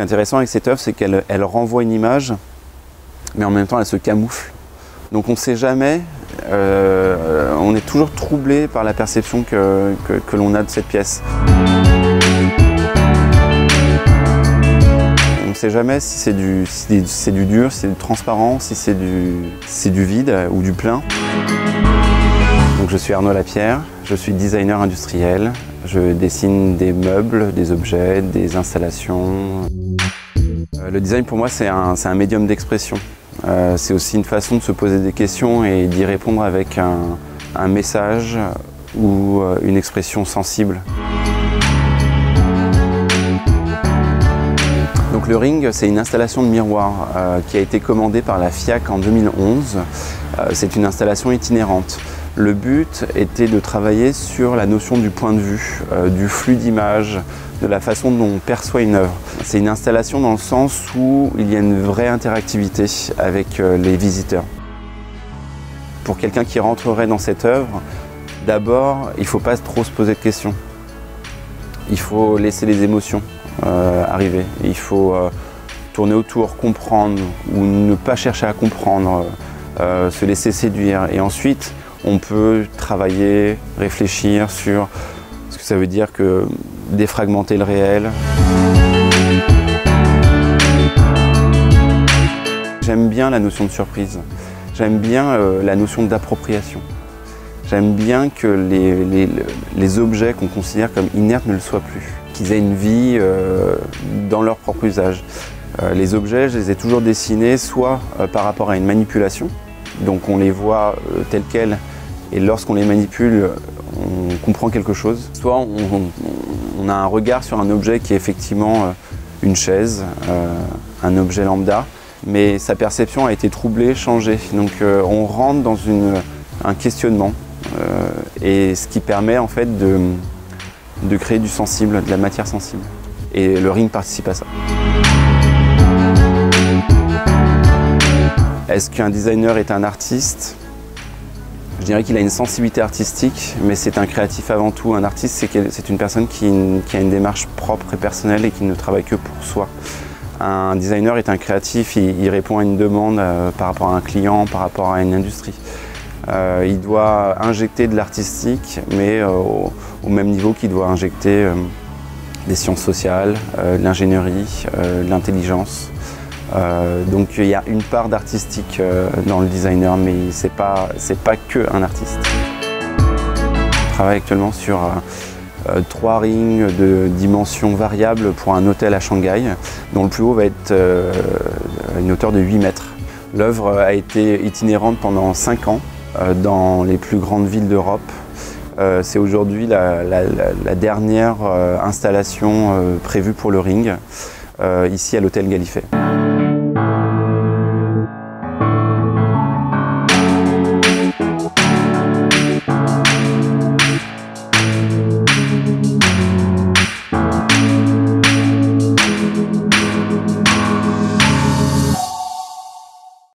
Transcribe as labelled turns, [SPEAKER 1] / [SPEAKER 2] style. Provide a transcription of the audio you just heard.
[SPEAKER 1] qui est intéressant avec cette œuvre, c'est qu'elle renvoie une image, mais en même temps elle se camoufle. Donc on ne sait jamais, on est toujours troublé par la perception que l'on a de cette pièce. On ne sait jamais si c'est du dur, si c'est du transparent, si c'est du vide ou du plein. Donc je suis Arnaud Lapierre, je suis designer industriel. Je dessine des meubles, des objets, des installations. Le design pour moi c'est un médium d'expression. C'est aussi une façon de se poser des questions et d'y répondre avec un message ou une expression sensible. Donc le ring, c'est une installation de miroir qui a été commandée par la FIAC en 2011. C'est une installation itinérante. Le but était de travailler sur la notion du point de vue, du flux d'images, de la façon dont on perçoit une œuvre. C'est une installation dans le sens où il y a une vraie interactivité avec les visiteurs. Pour quelqu'un qui rentrerait dans cette œuvre, d'abord, il ne faut pas trop se poser de questions. Il faut laisser les émotions arriver. Il faut tourner autour, comprendre ou ne pas chercher à comprendre, se laisser séduire. Et ensuite, on peut travailler, réfléchir sur ce que ça veut dire que défragmenter le réel. J'aime bien la notion de surprise. J'aime bien la notion d'appropriation. J'aime bien que les objets qu'on considère comme inertes ne le soient plus, qu'ils aient une vie dans leur propre usage. Les objets, je les ai toujours dessinés soit par rapport à une manipulation, donc on les voit tels quels, et lorsqu'on les manipule, on comprend quelque chose. Soit on a un regard sur un objet qui est effectivement une chaise, un objet lambda, mais sa perception a été troublée, changée. Donc on rentre dans un questionnement, et ce qui permet en fait de créer du sensible, de la matière sensible. Et le ring participe à ça. Est-ce qu'un designer est un artiste ? Je dirais qu'il a une sensibilité artistique, mais c'est un créatif avant tout. Un artiste, c'est une personne qui a une démarche propre et personnelle et qui ne travaille que pour soi. Un designer est un créatif, il répond à une demande par rapport à un client, par rapport à une industrie. Il doit injecter de l'artistique, mais au même niveau qu'il doit injecter des sciences sociales, de l'ingénierie, de l'intelligence. Donc il y a une part d'artistique dans le designer, mais c'est pas que un artiste. Je travaille actuellement sur 3 rings de dimensions variables pour un hôtel à Shanghai, dont le plus haut va être une hauteur de 8 mètres. L'œuvre a été itinérante pendant 5 ans dans les plus grandes villes d'Europe. C'est aujourd'hui la dernière installation prévue pour le ring, ici à l'hôtel Gallifet.